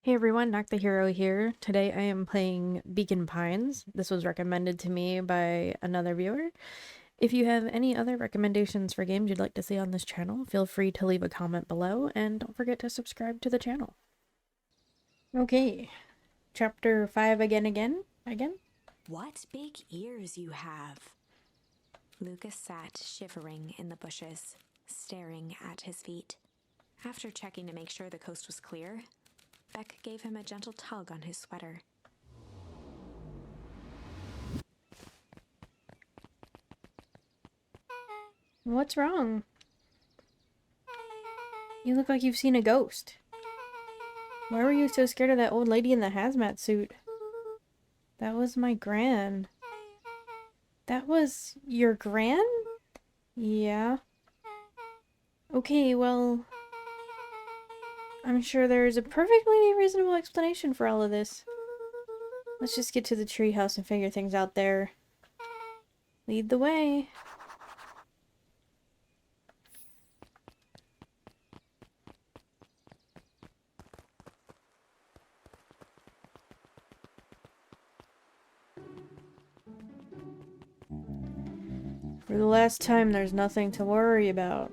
Hey everyone, Knock the Hero here. Today I am playing Beacon Pines. This was recommended to me by another viewer. If you have any other recommendations for games you'd like to see on this channel, feel free to leave a comment below, and don't forget to subscribe to the channel. Okay, chapter 5 again. What big ears you have! Lucas sat shivering in the bushes, staring at his feet. After checking to make sure the coast was clear, Beck gave him a gentle tug on his sweater. What's wrong? You look like you've seen a ghost. Why were you so scared of that old lady in the hazmat suit? That was my gran. That was your gran? Yeah. Okay, well, I'm sure there's a perfectly reasonable explanation for all of this. Let's just get to the treehouse and figure things out there. Lead the way. For the last time, there's nothing to worry about.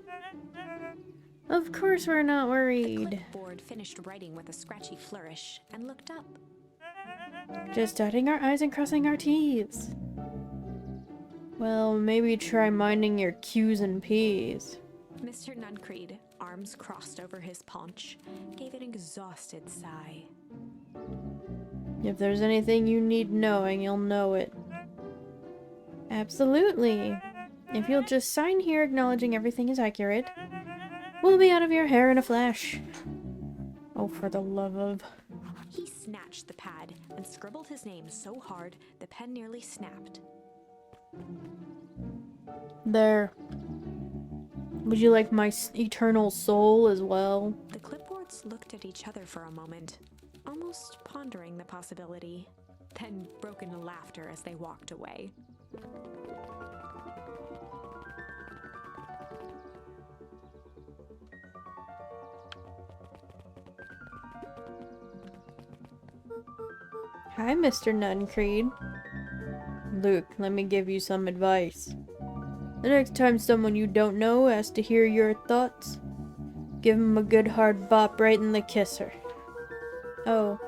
Of course we're not The worried. clipboard finished writing with a scratchy flourish and looked up. Just dotting our I's and crossing our T's. Well, maybe try minding your Q's and P's. Mr. Nuncreed, arms crossed over his paunch, gave an exhausted sigh. If there's anything you need knowing, you'll know it. Absolutely. If you'll just sign here acknowledging everything is accurate, we'll be out of your hair in a flash. Oh, for the love of... He snatched the pad and scribbled his name so hard the pen nearly snapped. There. Would you like my eternal soul as well? The clipboards looked at each other for a moment, almost pondering the possibility, then broke into laughter as they walked away. Hi, Mr. Nuncreed. Luke, let me give you some advice. The next time someone you don't know asks to hear your thoughts, give him a good hard bop right in the kisser. Oh,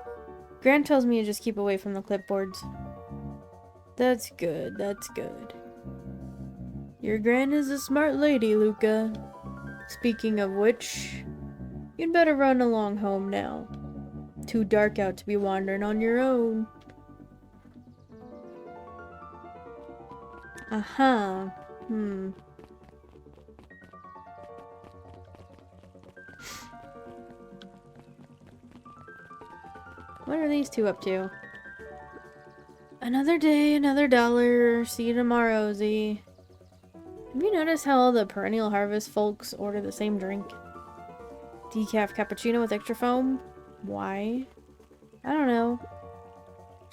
Grant tells me to just keep away from the clipboards. That's good, that's good. Your Gran is a smart lady, Luca. Speaking of which, you'd better run along home now. Too dark out to be wandering on your own. Uh-huh. What are these two up to? Another day, another dollar. See you tomorrow, Z. Have you noticed how all the perennial harvest folks order the same drink? Decaf cappuccino with extra foam? Why? I don't know.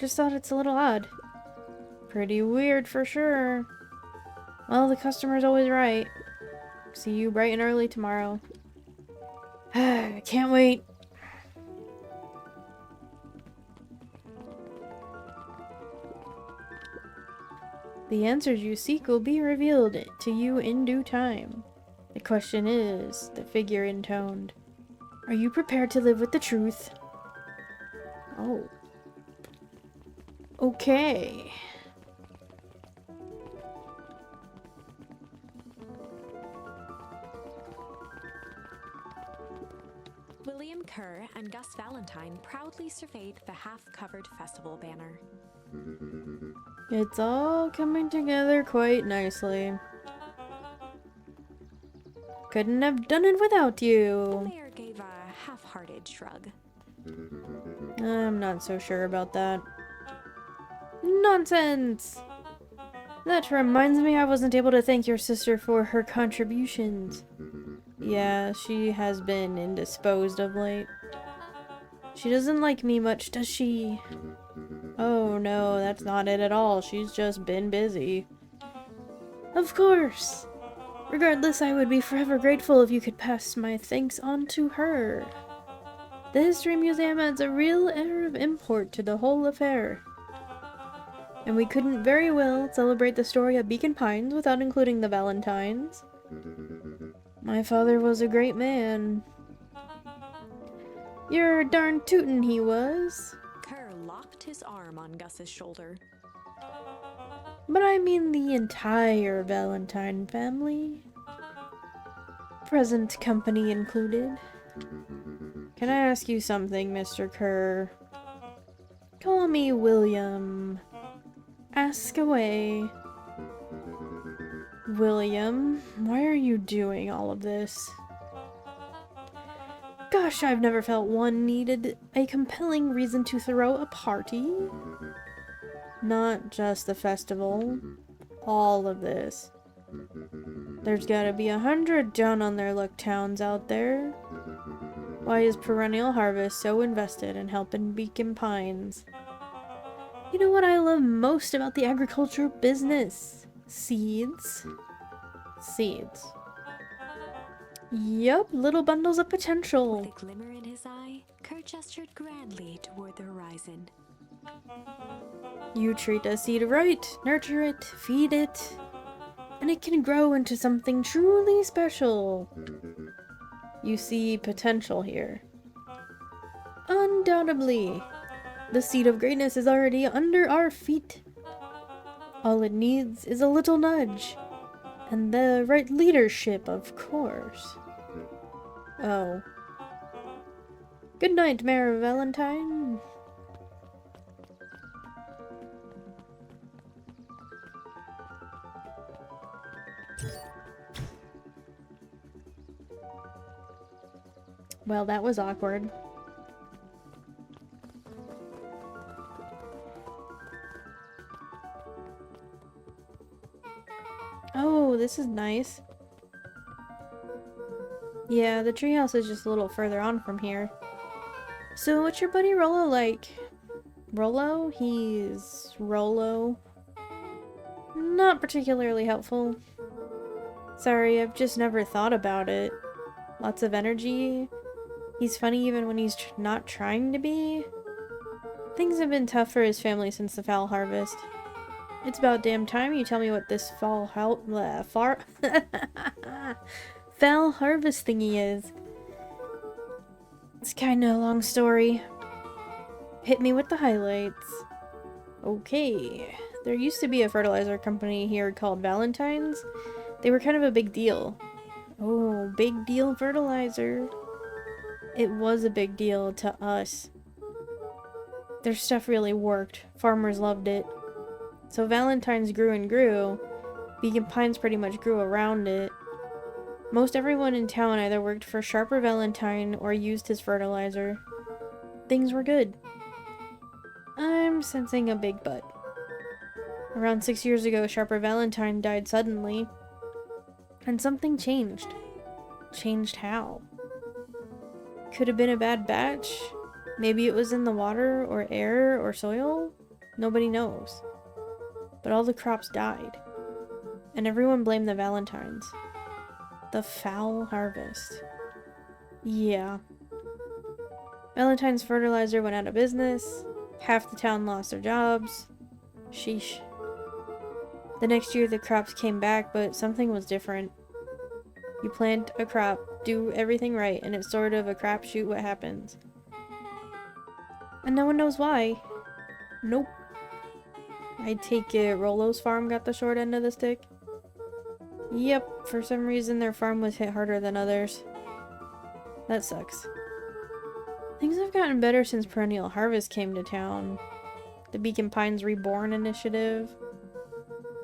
Just thought it's a little odd. Pretty weird for sure. Well, the customer's always right. See you bright and early tomorrow. Can't wait. The answers you seek will be revealed to you in due time. The question is, the figure intoned, are you prepared to live with the truth? Oh. Okay. William Kerr and Gus Valentine proudly surveyed the half-covered festival banner. It's all coming together quite nicely. Couldn't have done it without The you. mayor gave a half-hearted shrug. I'm not so sure about that. Nonsense! That reminds me I wasn't able to thank your sister for her contributions. Yeah, she has been indisposed of late. She doesn't like me much, does she? Oh no, that's not it at all. She's just been busy. Of course! Regardless, I would be forever grateful if you could pass my thanks on to her. The History Museum adds a real air of import to the whole affair. And we couldn't very well celebrate the story of Beacon Pines without including the Valentines. My father was a great man. You're darn tootin' he was. Kerr locked his arm on Gus's shoulder. But I mean the entire Valentine family. Present company included. Can I ask you something, Mr. Kerr? Call me William. Ask away. William, why are you doing all of this? Gosh, I've never felt one needed a compelling reason to throw a party. Not just the festival. All of this. There's gotta be 100 down on their luck towns out there. Why is Perennial Harvest so invested in helping Beacon Pines? You know what I love most about the agriculture business? Seeds. Seeds. Yup, little bundles of potential. With a glimmer in his eye, Kerr gestured grandly toward the horizon. You treat a seed right, nurture it, feed it, and it can grow into something truly special. You see potential here. Undoubtedly. The seed of greatness is already under our feet. All it needs is a little nudge. And the right leadership, of course. Oh. Good night, Mayor Valentine. Well, that was awkward. Oh, this is nice. Yeah, the treehouse is just a little further on from here. So what's your buddy Rollo like? Rollo? He's Rollo. Not particularly helpful. Sorry, I've just never thought about it. Lots of energy. He's funny even when he's not trying to be. Things have been tough for his family since the fall harvest. It's about damn time you tell me what this fall fall harvest thingy is. It's kinda a long story. Hit me with the highlights. Okay. There used to be a fertilizer company here called Valentine's. They were kind of a big deal. Oh, big deal fertilizer. It was a big deal to us. Their stuff really worked. Farmers loved it. So Valentine's grew and grew. Beacon Pines pretty much grew around it. Most everyone in town either worked for Sharper Valentine or used his fertilizer. Things were good. I'm sensing a big but. Around 6 years ago, Sharper Valentine died suddenly. And something changed. Changed how? Could have been a bad batch? Maybe it was in the water or air or soil? Nobody knows. But all the crops died. And everyone blamed the Valentines. The foul harvest. Yeah. Valentine's fertilizer went out of business. Half the town lost their jobs. Sheesh. The next year the crops came back, but something was different. You plant a crop, do everything right, and it's sort of a crapshoot what happens. And no one knows why. Nope. I take it Rollo's farm got the short end of the stick? Yep, for some reason their farm was hit harder than others. That sucks. Things have gotten better since Perennial Harvest came to town. The Beacon Pines Reborn initiative.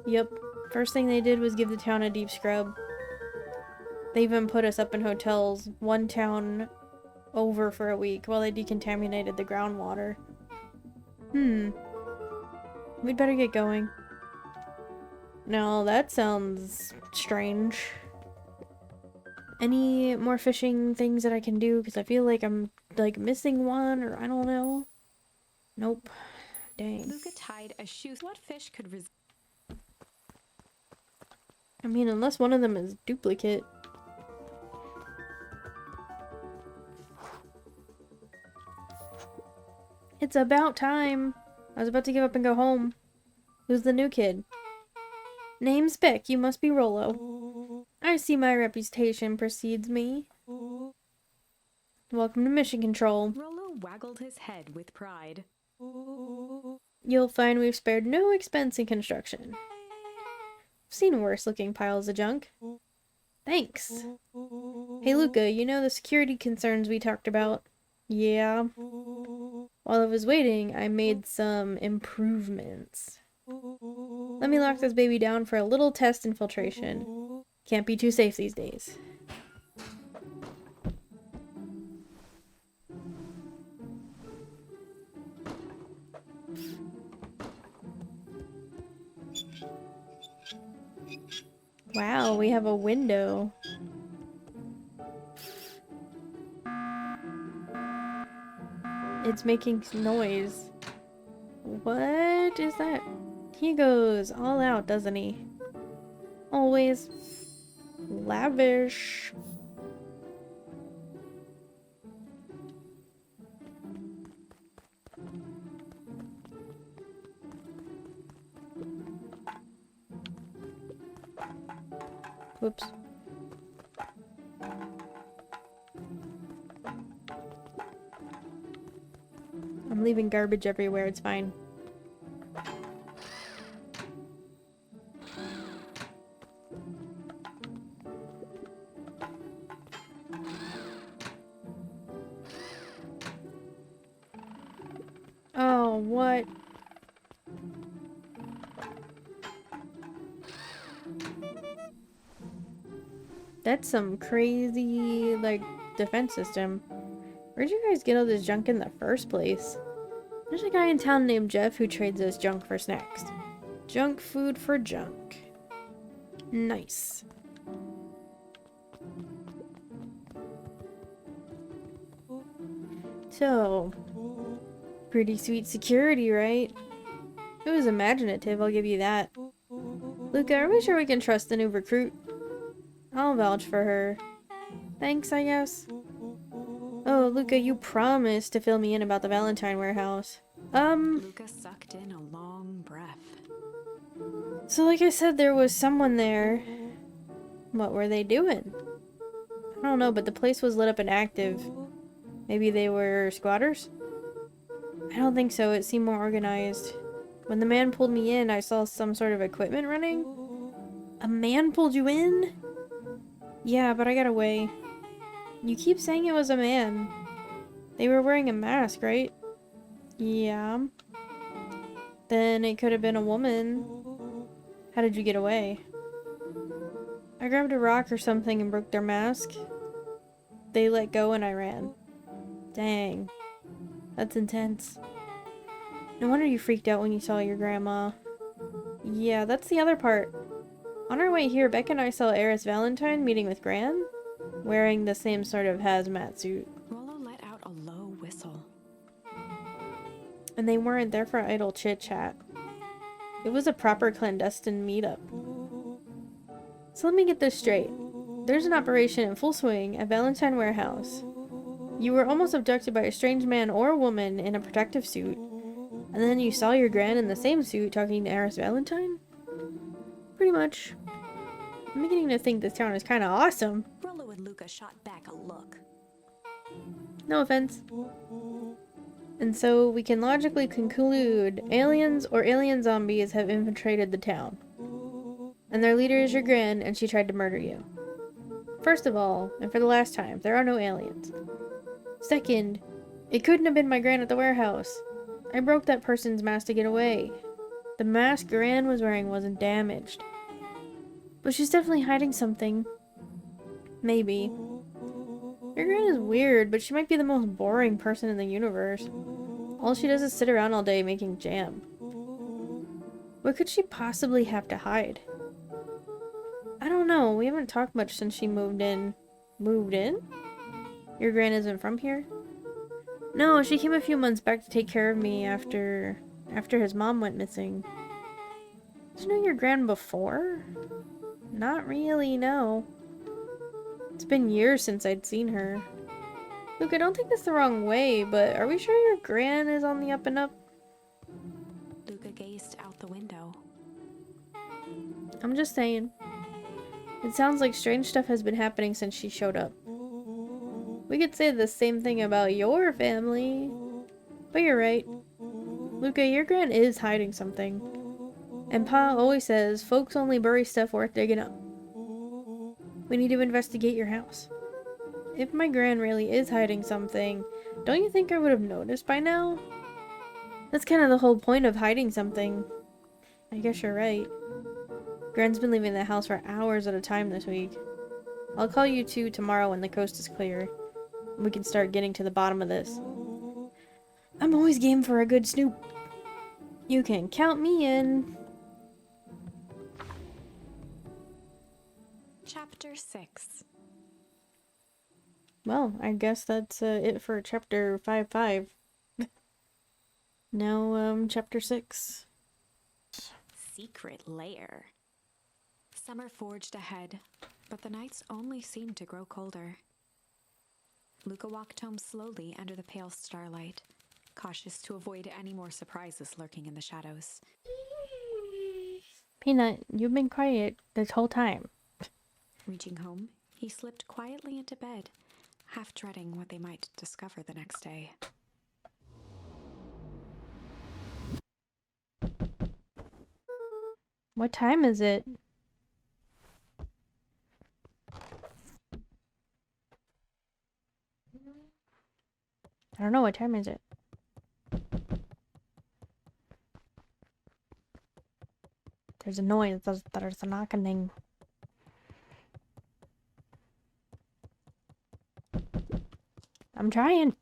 Yep, first thing they did was give the town a deep scrub. They even put us up in hotels, one town over for a week, while they decontaminated the groundwater. We'd better get going. Now, that sounds strange. Any more fishing things that I can do? Because I feel like I'm, like, missing one, or I don't know. Nope. Dang. Luca tied a shoe. What fish could resist? I mean, unless one of them is duplicate. It's about time. I was about to give up and go home. Who's the new kid? Name's Beck. You must be Rollo. I see my reputation precedes me. Welcome to Mission Control. Rollo waggled his head with pride. You'll find we've spared no expense in construction. I've seen worse looking piles of junk. Thanks. Hey Luca, you know the security concerns we talked about? Yeah. While I was waiting, I made some improvements. Let me lock this baby down for a little test infiltration. Can't be too safe these days. Wow, we have a window. It's making noise. What is that? He goes all out, doesn't he? Always lavish. Whoops. I'm leaving garbage everywhere, it's fine. Oh, what? That's some crazy, like, defense system. Where'd you guys get all this junk in the first place? There's a guy in town named Jeff who trades us junk for snacks. Junk food for junk. Nice. So, pretty sweet security, right? It was imaginative, I'll give you that. Luca, are we sure we can trust the new recruit? I'll vouch for her. Thanks, I guess. Oh, Luca, you promised to fill me in about the Valentine warehouse. Luca sucked in a long breath. So like I said, there was someone there. What were they doing? I don't know, but the place was lit up and active. Maybe they were squatters? I don't think so, it seemed more organized. When the man pulled me in, I saw some sort of equipment running. A man pulled you in? Yeah, but I got away. You keep saying it was a man. They were wearing a mask, right? Yeah. Then it could have been a woman. How did you get away? I grabbed a rock or something and broke their mask. They let go and I ran. Dang. That's intense. No wonder you freaked out when you saw your grandma. Yeah, that's the other part. On our way here, Beck and I saw Eris Valentine meeting with Gran, wearing the same sort of hazmat suit. Rollo let out a low whistle. And they weren't there for idle chit-chat. It was a proper clandestine meetup. So let me get this straight. There's an operation in full swing at Valentine Warehouse. You were almost abducted by a strange man or woman in a protective suit, and then you saw your gran in the same suit talking to Eris Valentine? Pretty much. I'm beginning to think this town is kind of awesome. Rollo and Luca shot back a look. No offense. And so we can logically conclude aliens or alien zombies have infiltrated the town. And their leader is your gran, and she tried to murder you. First of all, and for the last time, there are no aliens. Second, it couldn't have been my gran at the warehouse. I broke that person's mask to get away. The mask Gran was wearing wasn't damaged. But she's definitely hiding something. Maybe. Your gran is weird, but she might be the most boring person in the universe. All she does is sit around all day making jam. What could she possibly have to hide? I don't know, we haven't talked much since she moved in. Moved in? Your gran isn't from here? No, she came a few months back to take care of me after his mom went missing. Did you know your gran before? Not really, no. It's been years since I'd seen her. Luke, I don't think this the wrong way, but are we sure your gran is on the up and up? Luca gazed out the window. I'm just saying. It sounds like strange stuff has been happening since she showed up. We could say the same thing about your family. But you're right. Luca, your gran is hiding something. And Pa always says, folks only bury stuff worth digging up. We need to investigate your house. If my gran really is hiding something, don't you think I would have noticed by now? That's kind of the whole point of hiding something. I guess you're right. Gran's been leaving the house for hours at a time this week. I'll call you two tomorrow when the coast is clear. We can start getting to the bottom of this. I'm always game for a good snoop. You can count me in. Chapter 6. Well, I guess that's it for chapter 5-5. Now, chapter 6. Secret lair. Summer forged ahead, but the nights only seemed to grow colder. Luca walked home slowly under the pale starlight, cautious to avoid any more surprises lurking in the shadows. Peanut, you've been quiet this whole time. Reaching home, he slipped quietly into bed, half dreading what they might discover the next day. What time is it? I don't know, what time is it? There's a noise, there's a knocking. I'm trying.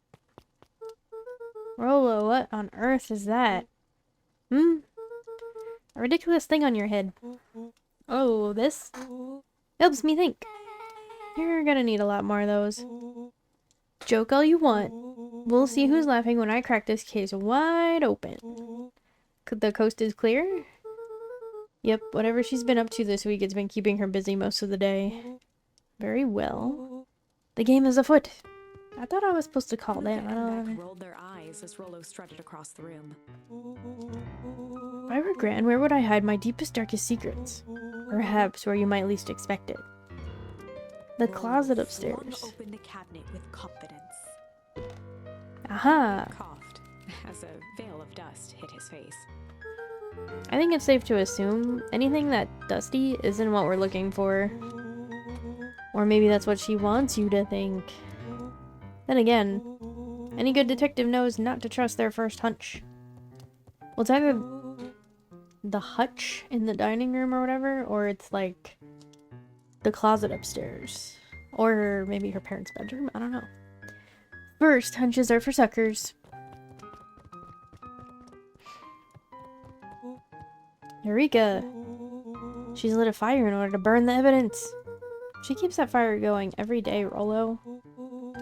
Rolo, what on earth is that? A ridiculous thing on your head. Oh, this? Helps me think. You're gonna need a lot more of those. Joke all you want. We'll see who's laughing when I crack this case wide open. The coast is clear? Yep, whatever she's been up to this week, it's been keeping her busy most of the day. Very well. The game is afoot. I thought I was supposed to call them. Beck rolled their eyes as Rollo strutted across the room. If I were Gran, where would I hide my deepest, darkest secrets? Perhaps where you might least expect it. The closet upstairs. Flung open the cabinet with confidence. Aha! Coughed as a veil of dust hit his face. I think it's safe to assume anything that dusty isn't what we're looking for. Or maybe that's what she wants you to think. Then again, any good detective knows not to trust their first hunch. Well, it's either the hutch in the dining room or whatever, or it's like the closet upstairs. Or maybe her parents' bedroom, I don't know. First, hunches are for suckers. Eureka! She's lit a fire in order to burn the evidence. She keeps that fire going every day, Rollo.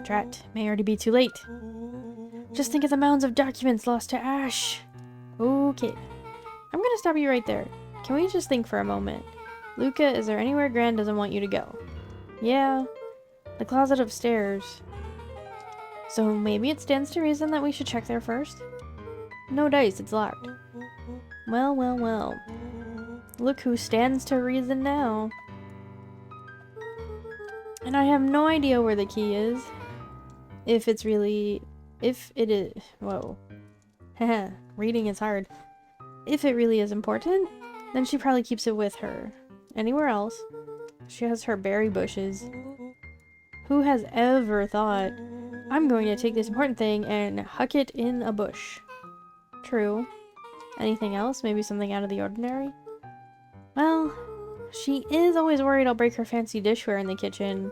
Drat, may already be too late. Just think of the mounds of documents lost to ash. Okay. I'm gonna stop you right there. Can we just think for a moment? Luca, is there anywhere Gran doesn't want you to go? Yeah. The closet upstairs. So maybe it stands to reason that we should check there first? No dice, it's locked. Well, well, well. Look who stands to reason now. And I have no idea where the key is. If it is, whoa. Haha, reading is hard. If it really is important, then she probably keeps it with her. Anywhere else? She has her berry bushes. Who has ever thought, I'm going to take this important thing and huck it in a bush? True. Anything else? Maybe something out of the ordinary? Well, she is always worried I'll break her fancy dishware in the kitchen.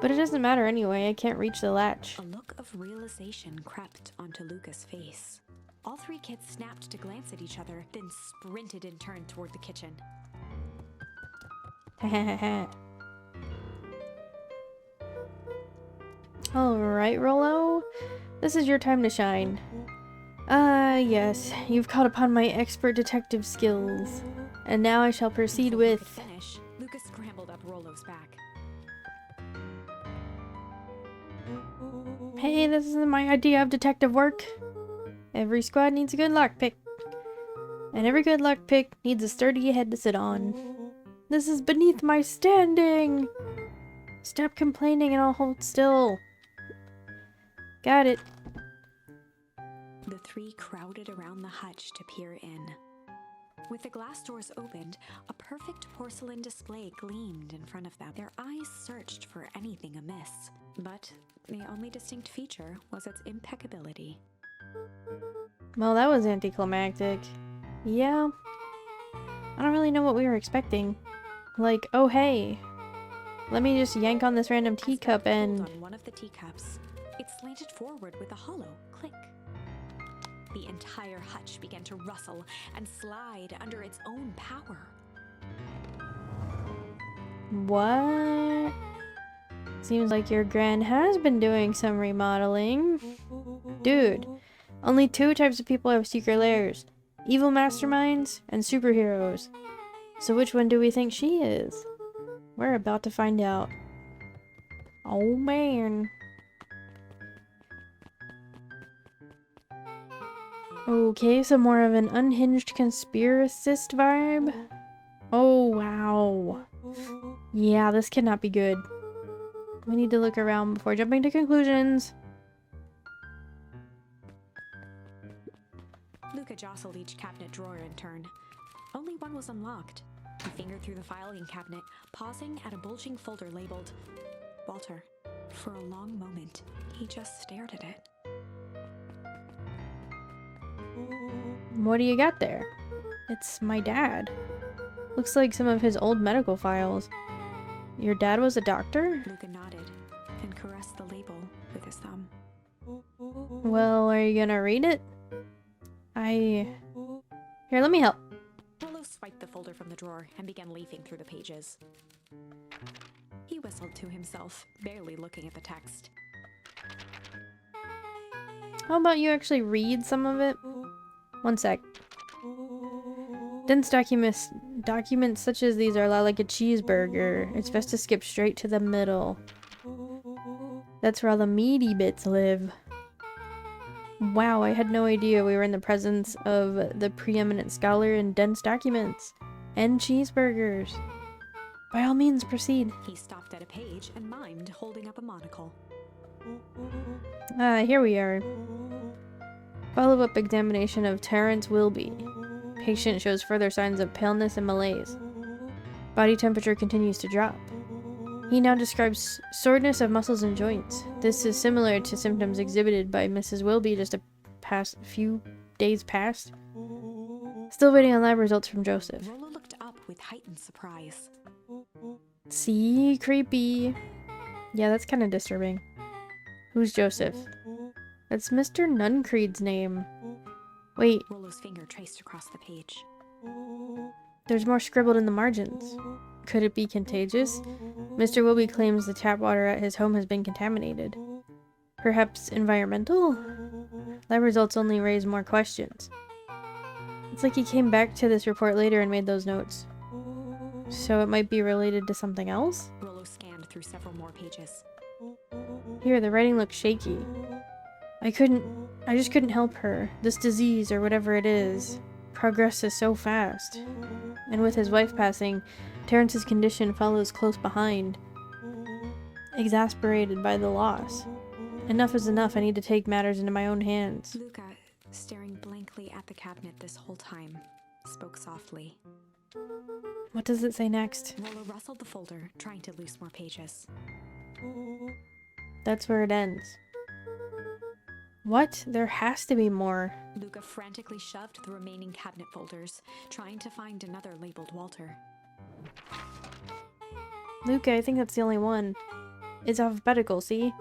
But it doesn't matter anyway, I can't reach the latch. A look of realization crept onto Luca's face. All three kids snapped to glance at each other, then sprinted in turn toward the kitchen. Alright, Rollo. This is your time to shine. Yes, you've called upon my expert detective skills. And now I shall proceed Before he with... could finish, Luca scrambled up Rollo's back. Hey, this isn't my idea of detective work. Every squad needs a good lockpick. And every good lockpick needs a sturdy head to sit on. This is beneath my standing! Stop complaining and I'll hold still. Got it. The three crowded around the hutch to peer in. With the glass doors opened, a perfect porcelain display gleamed in front of them. Their eyes searched for anything amiss, but the only distinct feature was its impeccability. Well, that was anticlimactic. Yeah. I don't really know what we were expecting. Like, oh hey, let me just yank on this random teacup and... on one of the teacups, it slanted forward with a hollow click. The entire hutch began to rustle and slide under its own power. What? Seems like your gran has been doing some remodeling. Dude, only two types of people have secret lairs. Evil masterminds and superheroes. So which one do we think she is? We're about to find out. Oh man. Okay, so more of an unhinged conspiracist vibe. Oh wow. Yeah, this cannot be good. We need to look around before jumping to conclusions. Luca jostled each cabinet drawer in turn. Only one was unlocked. He fingered through the filing cabinet, pausing at a bulging folder labeled Walter. For a long moment, he just stared at it. What do you got there? It's my dad. Looks like some of his old medical files. Your dad was a doctor? Luca nodded and caressed the label with his thumb. Well, are you gonna read it? Here, let me help. Rollo swiped the folder from the drawer and began leafing through the pages. He whistled to himself, barely looking at the text. How about you actually read some of it? One sec. Dense documents such as these are a lot like a cheeseburger. It's best to skip straight to the middle. That's where all the meaty bits live. Wow, I had no idea we were in the presence of the preeminent scholar in dense documents. And cheeseburgers. By all means, proceed. He stopped at a page and mimed, holding up a monocle. Here we are. Follow-up examination of Terrence Wilby. Patient shows further signs of paleness and malaise. Body temperature continues to drop. He now describes soreness of muscles and joints. This is similar to symptoms exhibited by Mrs. Wilby just a few days past. Still waiting on lab results from Joseph. Rollo looked up with heightened surprise. See? Creepy. Yeah, that's kind of disturbing. Who's Joseph? That's Mr. Nuncreed's name. Wait, Rollo's finger traced across the page. there's more scribbled in the margins. Could it be contagious? Mr. Wilby claims the tap water at his home has been contaminated. Perhaps environmental? Lab results only raise more questions. It's like he came back to this report later and made those notes. So it might be related to something else? Rollo scanned through several more pages. Here, the writing looks shaky. I just couldn't help her. This disease, or whatever it is, progresses so fast. And with his wife passing, Terrence's condition follows close behind. Exasperated by the loss. Enough is enough, I need to take matters into my own hands. Luca, staring blankly at the cabinet this whole time, spoke softly. What does it say next? Rollo rustled the folder, trying to loose more pages. That's where it ends. What? There has to be more. Luca frantically shoved the remaining cabinet folders, trying to find another labeled Walter. Luca, I think that's the only one. It's alphabetical, see?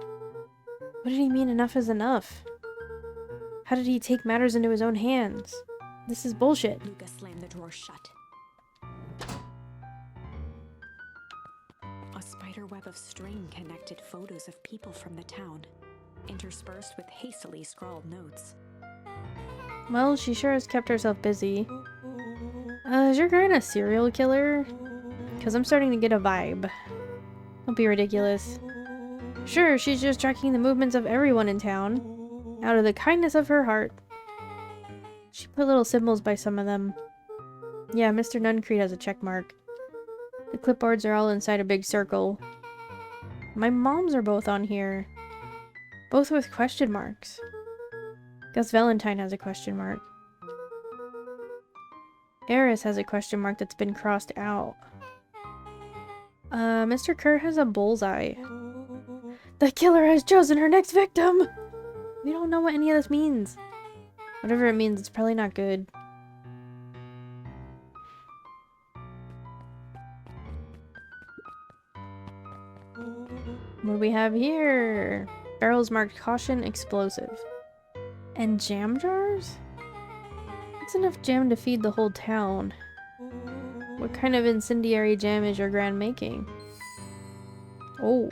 What did he mean enough is enough? How did he take matters into his own hands? This is bullshit. Luca slammed the drawer shut. A spider web of string connected photos of people from the town, interspersed with hastily scrawled notes. Well, she sure has kept herself busy. Is your guy a serial killer? Because I'm starting to get a vibe. Don't be ridiculous. Sure, she's just tracking the movements of everyone in town. Out of the kindness of her heart. She put little symbols by some of them. Yeah, Mr. Nuncreed has a check mark. The clipboards are all inside a big circle. My mom's are both on here. Both with question marks. Gus Valentine has a question mark. Eris has a question mark that's been crossed out. Mr. Kerr has a bullseye. The killer has chosen her next victim! We don't know what any of this means. Whatever it means, it's probably not good. What do we have here? Barrels marked caution explosive. And jam jars? That's enough jam to feed the whole town. What kind of incendiary jam is your grand making? Oh.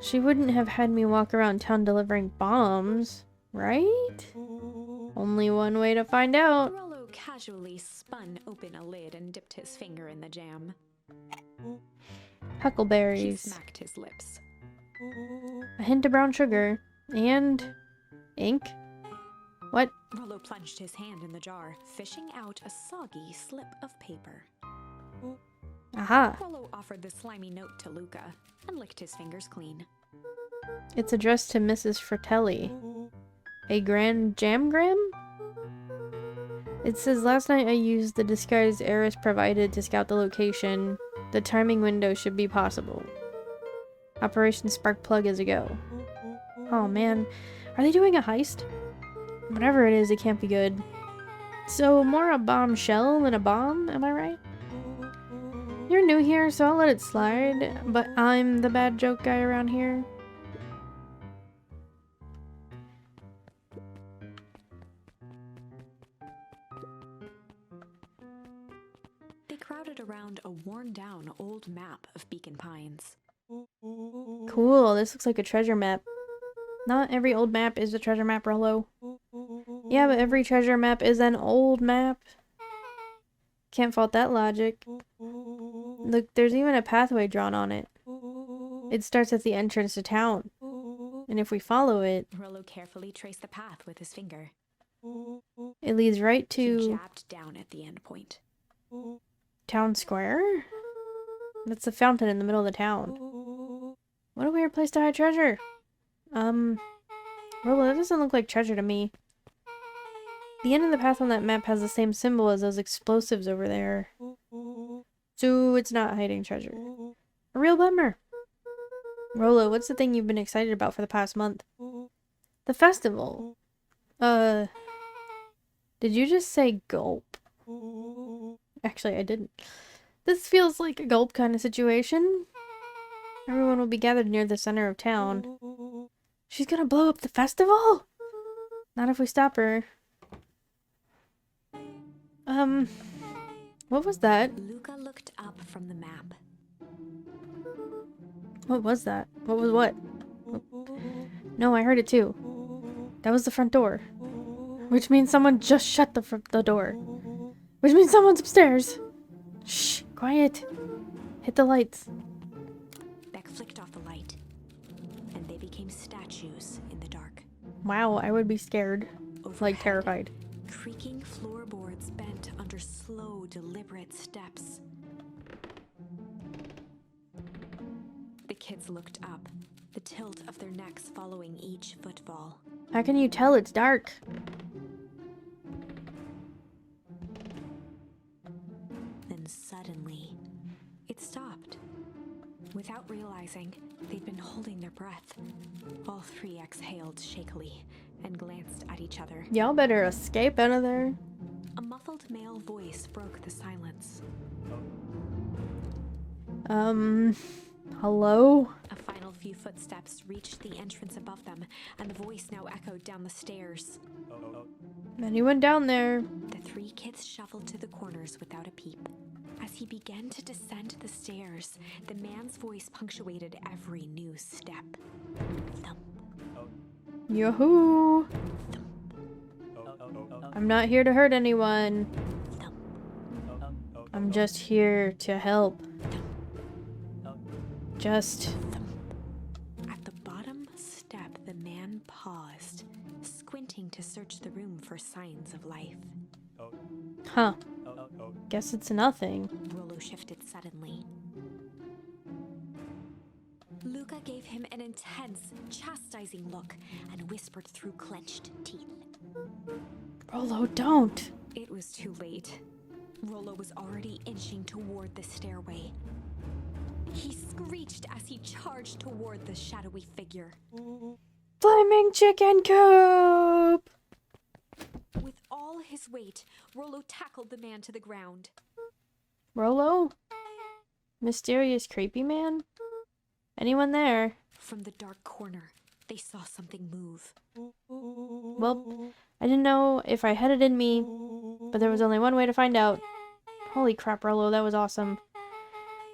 She wouldn't have had me walk around town delivering bombs, right? Only one way to find out. Rollo casually spun open a lid and dipped his finger in the jam. He Huckleberries. smacked his lips. A hint of brown sugar. And ink? What? Rollo plunged his hand in the jar, fishing out a soggy slip of paper. Aha! Rollo offered the slimy note to Luca and licked his fingers clean. It's addressed to Mrs. Fratelli. A grand jamgram? It says, last night I used the disguise Eris provided to scout the location. The timing window should be possible. Operation Sparkplug is a go. Oh man, are they doing a heist? Whatever it is, it can't be good. So, more a bombshell than a bomb, am I right? You're new here, so I'll let it slide, but I'm the bad joke guy around here. They crowded around a worn-down old map of Beacon Pines. Cool, this looks like a treasure map. Not every old map is a treasure map, Rollo. Yeah, but every treasure map is an old map. Can't fault that logic. Look, there's even a pathway drawn on it. It starts at the entrance to town. And if we follow it, Rollo carefully traced the path with his finger. it leads right He to jabbed down at the end point. Town Square? That's the fountain in the middle of the town. What a weird place to hide treasure. Rollo, that doesn't look like treasure to me. The end of the path on that map has the same symbol as those explosives over there. So it's not hiding treasure. A real bummer. Rollo, what's the thing you've been excited about for the past month? The festival. Did you just say gulp? Actually, I didn't. This feels like a gulp kind of situation. Everyone will be gathered near the center of town. She's gonna blow up the festival? Not if we stop her. What was that? Luca looked up from the map. What was that? What was what? No, I heard it too. That was the front door. Which means someone just shut the door. Which means someone's upstairs. Shh, quiet. Hit the lights. Beck flicked off the light, and they became statues in the dark. Wow, I would be scared. Overhead, Like terrified. Creaking floorboards bent under slow, deliberate steps. The kids looked up, the tilt of their necks following each footfall. How can you tell it's dark? Then suddenly, it stopped. Without realizing, they'd been holding their breath. All three exhaled shakily and glanced at each other. Y'all better escape out of there. A muffled male voice broke the silence. Hello? A final few footsteps reached the entrance above them, and the voice now echoed down the stairs. Anyone down there? The three kids shuffled to the corners without a peep. As he began to descend the stairs, the man's voice punctuated every new step. Thump, Yoo-hoo! I'm not here to hurt anyone. thump, I'm just here to help. just... At the bottom step, the man paused, squinting to search the room for signs of life. Huh. Guess it's nothing. Rollo shifted suddenly. Luca gave him an intense, chastising look and whispered through clenched teeth. Rollo, don't! It was too late. Rollo was already inching toward the stairway. He screeched as he charged toward the shadowy figure. Flaming chicken coop! With all his weight, Rollo tackled the man to the ground. Rollo? Mysterious creepy man? Anyone there? From the dark corner, they saw something move. Well, I didn't know if I had it in me, but there was only one way to find out. Holy crap, Rollo, that was awesome.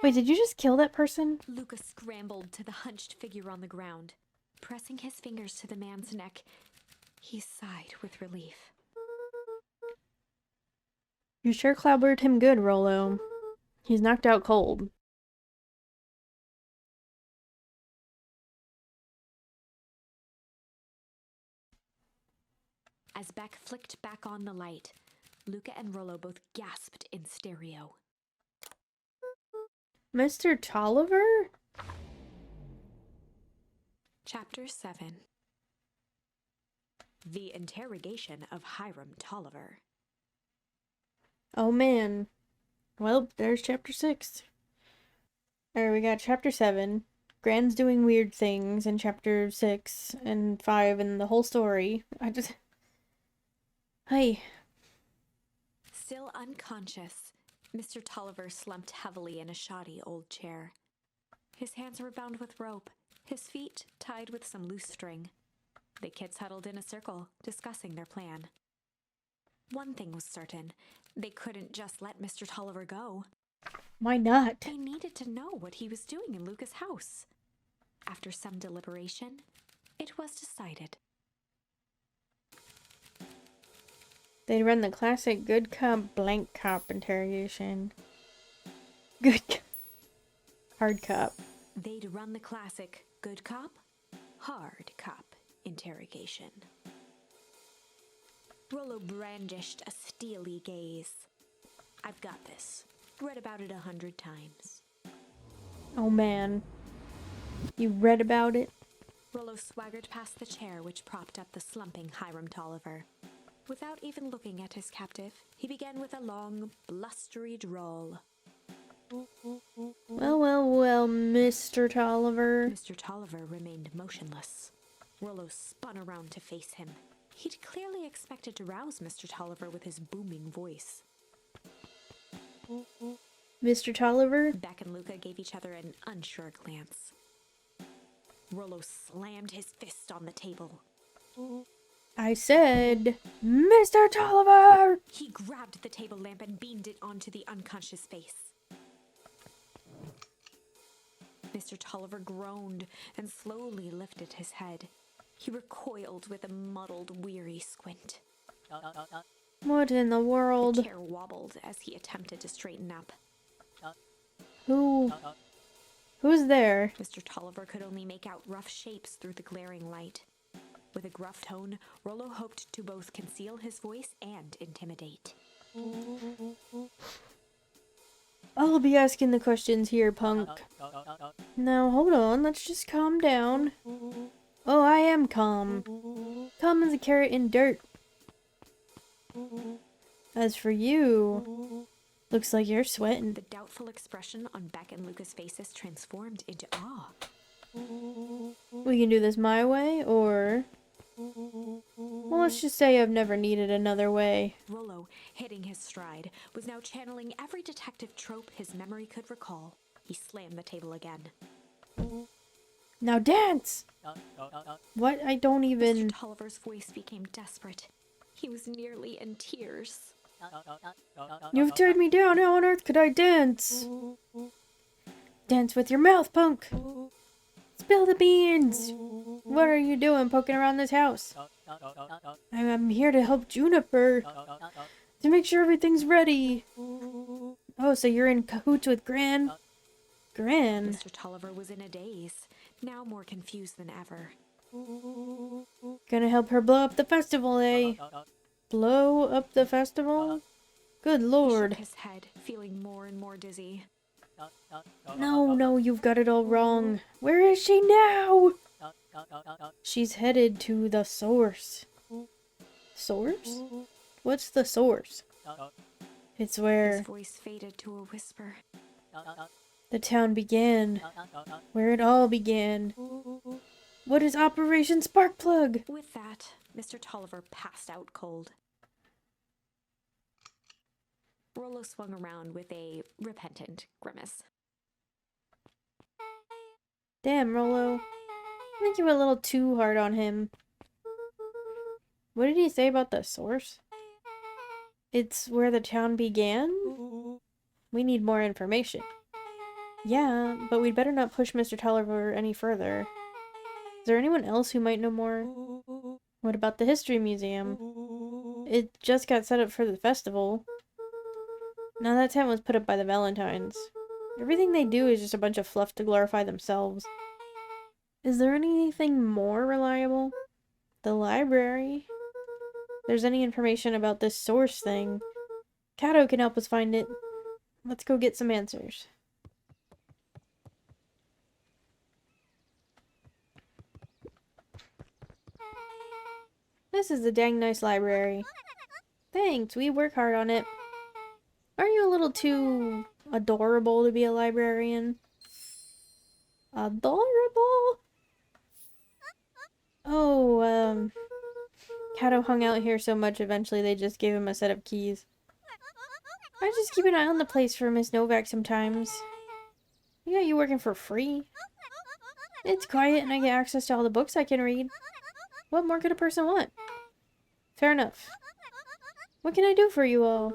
Wait, did you just kill that person? Luca scrambled to the hunched figure on the ground. Pressing his fingers to the man's neck, he sighed with relief. You sure clobbered him good, Rollo. He's knocked out cold. As Beck flicked back on the light, Luca and Rollo both gasped in stereo. Mr. Tolliver? Chapter 7. The Interrogation of Hiram Tolliver. Oh man. Well, there's chapter 6. Alright, we got chapter 7. Gran's doing weird things in chapter 6 and 5 and the whole story. Hey. Still unconscious, Mr. Tolliver slumped heavily in a shoddy old chair. His hands were bound with rope, his feet tied with some loose string. The kids huddled in a circle, discussing their plan. One thing was certain, they couldn't just let Mr. Tolliver go. Why not? They needed to know what he was doing in Luca's house. After some deliberation, it was decided. They'd run the classic good cop, blank cop interrogation. Good cop. Hard cop. They'd run the classic good cop, hard cop interrogation. Rollo brandished a steely gaze. I've got this. Read about it 100 times. Oh man. You read about it? Rollo swaggered past the chair which propped up the slumping Hiram Tolliver. Without even looking at his captive, he began with a long, blustery drawl. Well, Mr. Tolliver. Mr. Tolliver remained motionless. Rollo spun around to face him. He'd clearly expected to rouse Mr. Tolliver with his booming voice. Mr. Tolliver? Beck and Luca gave each other an unsure glance. Rollo slammed his fist on the table. I said, Mr. Tolliver! He grabbed the table lamp and beamed it onto the unconscious face. Mr. Tolliver groaned and slowly lifted his head. He recoiled with a muddled, weary squint. What in the The world? chair wobbled as he attempted to straighten up. Who's there? Mr. Tolliver could only make out rough shapes through the glaring light. With a gruff tone, Rollo hoped to both conceal his voice and intimidate. I'll be asking the questions here, punk. Now, hold on, let's just calm down. Oh, I am calm. Calm as a carrot in dirt. As for you, looks like you're sweating. The doubtful expression on Beck and Luca's faces transformed into awe. We can do this my way, or... Well, let's just say I've never needed another way. Rollo, hitting his stride, was now channeling every detective trope his memory could recall. He slammed the table again. Now dance! What? I don't even... Mr. Tolliver's voice became desperate. He was nearly in tears. You've turned me down. How on earth could I dance? Dance with your mouth, punk! Spill the beans! What are you doing poking around this house? I'm here to help Juniper. To make sure everything's ready. Oh, so you're in cahoots with Gran? Gran. Mr. Tolliver was in a daze, now more confused than ever. Gonna help her blow up the festival, eh? Blow up the festival? Good He lord. shook his head, feeling more and more dizzy. No, you've got it all wrong. Where is she now? She's headed to the source. Source? What's the source? It's His where voice faded to a whisper. the town began. Where it all began. What is Operation Sparkplug? With that, Mr. Tolliver passed out cold. Rollo swung around with a repentant grimace. Damn, Rollo. I think you were a little too hard on him. What did he say about the source? It's where the town began? We need more information. Yeah, but we'd better not push Mr. Tolliver any further. Is there anyone else who might know more? What about the History Museum? It just got set up for the festival. Now that tent was put up by the Valentines. Everything they do is just a bunch of fluff to glorify themselves. Is there anything more reliable? The library? If there's any information about this source thing, Cato can help us find it. Let's go get some answers. This is a dang nice library. Thanks, we work hard on it. Aren't you a little too adorable to be a librarian? Adorable? Oh, Cato hung out here so much eventually they just gave him a set of keys. I just keep an eye on the place for Miss Novak sometimes. Yeah, you working for free? It's quiet and I get access to all the books I can read. What more could a person want? Fair enough. What can I do for you all?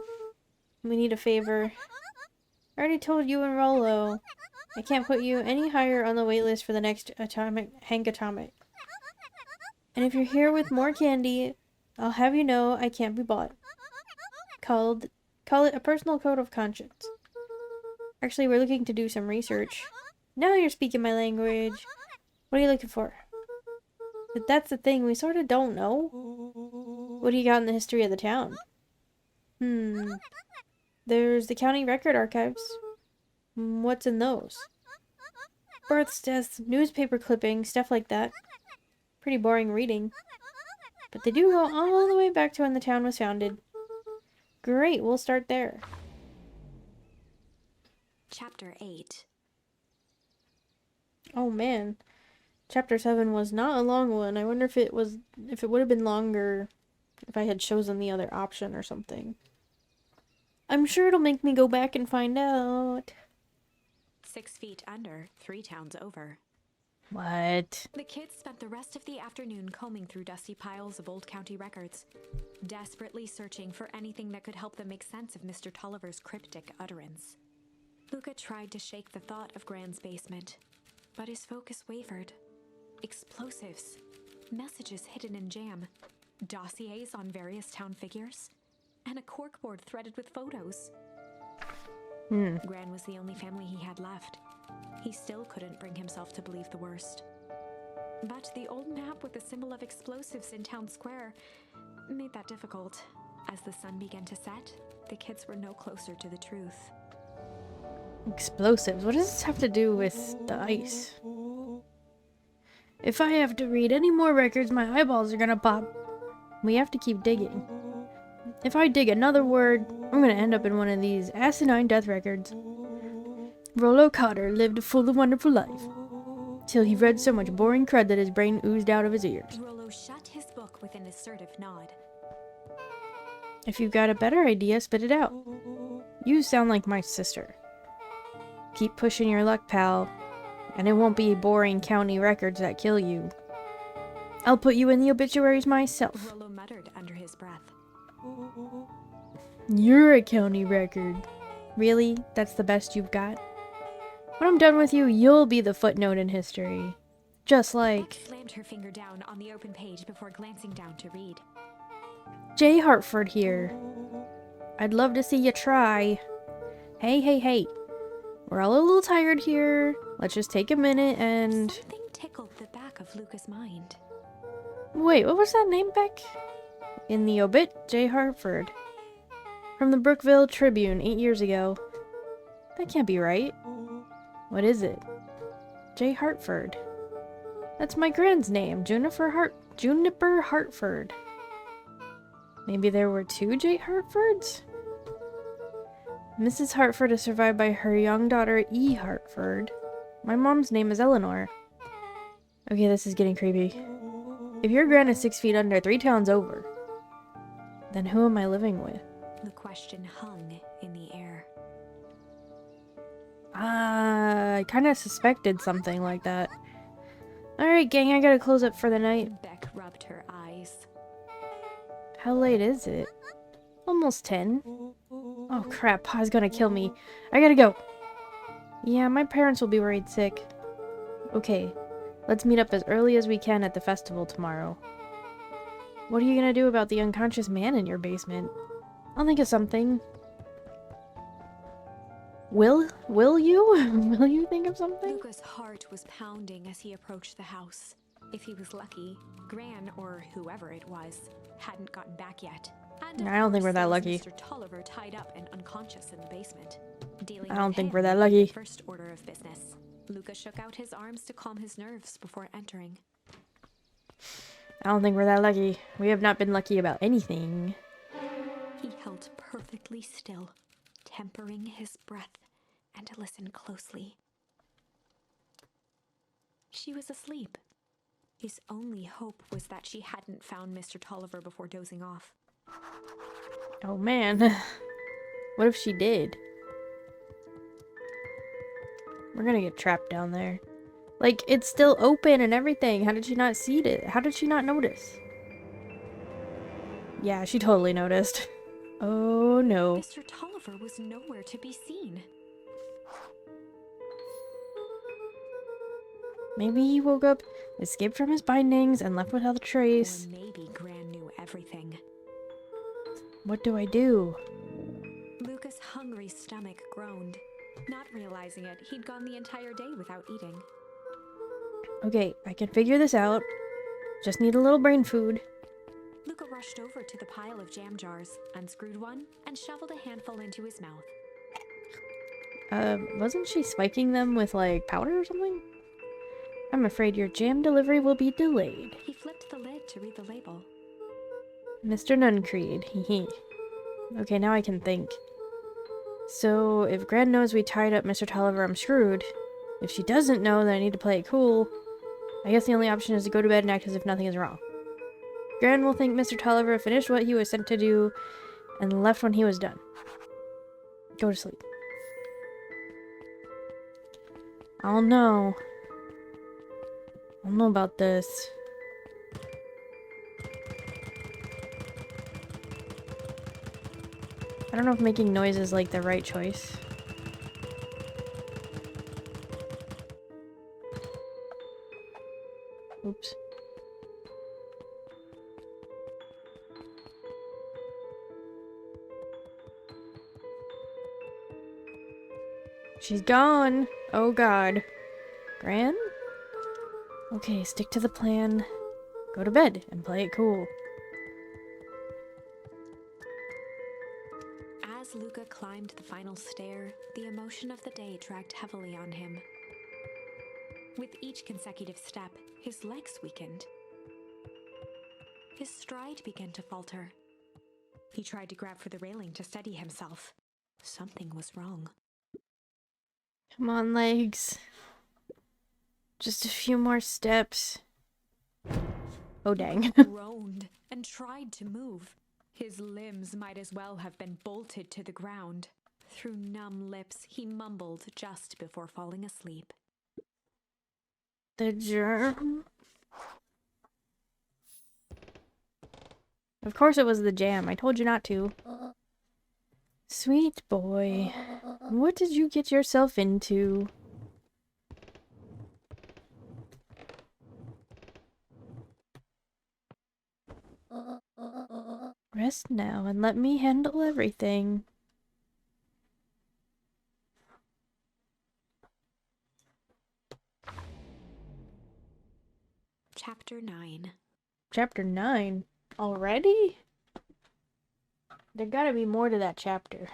We need a favor. I already told you and Rollo. I can't put you any higher on the wait list for the next Hank Atomic. And if you're here with more candy, I'll have you know I can't be bought. Call it a personal code of conscience. Actually, we're looking to do some research. Now you're speaking my language. What are you looking for? But that's the thing, we sort of don't know. What do you got in the history of the town? There's the county record archives. What's in those? Births, deaths, newspaper clippings, stuff like that. Pretty boring reading. But they do go all the way back to when the town was founded. Great, we'll start there. Chapter 8. Oh man. Chapter 7 was not a long one. I wonder if it would have been longer if I had chosen the other option or something. I'm sure it'll make me go back and find out. 6 feet under, 3 towns over. What? The kids spent the rest of the afternoon combing through dusty piles of old county records, desperately searching for anything that could help them make sense of Mr. Tolliver's cryptic utterance. Luca tried to shake the thought of Gran's basement, but his focus wavered. Explosives, messages hidden in jam, dossiers on various town figures, and a corkboard threaded with photos. Gran was the only family he had left. He still couldn't bring himself to believe the worst. But the old map with the symbol of explosives in town square made that difficult. As the sun began to set, the kids were no closer to the truth. Explosives? What does this have to do with the ice? If I have to read any more records, my eyeballs are gonna pop. We have to keep digging. If I dig another word, I'm gonna end up in one of these asinine death records. Rollo Cotter lived a full and wonderful life, till he read so much boring crud that his brain oozed out of his ears. Rollo shut his book with an assertive nod. If you've got a better idea, spit it out. You sound like my sister. Keep pushing your luck, pal, and it won't be boring county records that kill you. I'll put you in the obituaries myself. Rollo muttered under his breath. You're a county record. Really? That's the best you've got? When I'm done with you, you'll be the footnote in history. Just like... Beck slammed her finger down on the open page before glancing down to read. J. Hartford here. I'd love to see you try. Hey. We're all a little tired here. Let's just take a minute and... Something tickled the back of Luca's mind. Wait, what was that name back? In the obit, J. Hartford. From the Brookville Tribune 8 years ago. That can't be right. What is it? J. Hartford. That's my grand's name, Juniper Hartford. Maybe there were 2 J. Hartfords? Mrs. Hartford is survived by her young daughter, E. Hartford. My mom's name is Eleanor. Okay, this is getting creepy. If your grand is 6 feet under, 3 towns over, then who am I living with? The question hung in the air. I kind of suspected something like that. Alright, gang, I gotta close up for the night. Beck rubbed her eyes. How late is it? Almost 10. Oh crap, Pa's gonna kill me. I gotta go. Yeah, my parents will be worried sick. Okay, let's meet up as early as we can at the festival tomorrow. What are you gonna do about the unconscious man in your basement? I'll think of something. Will you? Will you think of something? Luca's heart was pounding as he approached the house. If he was lucky, Gran, or whoever it was, hadn't gotten back yet. And I don't think we're that lucky. Mr. Tolliver tied up and unconscious in the basement. Dealing I don't with think him we're that would be lucky. the first order of business. Luca shook out his arms to calm his nerves before entering. I don't think we're that lucky. We have not been lucky about anything. He held perfectly still, tempering his breath, and listened closely. She was asleep. His only hope was that she hadn't found Mr. Tolliver before dozing off. Oh man. What if she did? We're gonna get trapped down there. Like, it's still open and everything. How did she not see it? How did she not notice? Yeah, she totally noticed. Oh no. Mr. Tolliver was nowhere to be seen. Maybe he woke up, escaped from his bindings, and left without a trace. Or maybe Gran knew everything. What do I do? Luca's hungry stomach groaned. Not realizing it, he'd gone the entire day without eating. Okay, I can figure this out. Just need a little brain food. Luca rushed over to the pile of jam jars, unscrewed one, and shoveled a handful into his mouth. Wasn't she spiking them with, like, powder or something? I'm afraid your jam delivery will be delayed. He flipped the lid to read the label. Mr. Nuncreed, hee. Okay, now I can think. So, if Gran knows we tied up Mr. Tolliver, I'm screwed. If she doesn't know, then I need to play it cool. I guess the only option is to go to bed and act as if nothing is wrong. Gran will think Mr. Tolliver finished what he was sent to do and left when he was done. Go to sleep. I don't know. I don't know about this. I don't know if making noise is like the right choice. Oops. She's gone. Oh god. Gran? Okay, stick to the plan. Go to bed and play it cool. As Luca climbed the final stair, the emotion of the day dragged heavily on him. With each consecutive step, his legs weakened. His stride began to falter. He tried to grab for the railing to steady himself. Something was wrong. Come on, legs. Just a few more steps. Oh, dang. Groaned and tried to move. His limbs might as well have been bolted to the ground. Through numb lips, he mumbled just before falling asleep. The germ? Of course it was the jam. I told you not to. Sweet boy. What did you get yourself into? Rest now and let me handle everything. Chapter 9. Chapter 9? Already? There gotta be more to that chapter.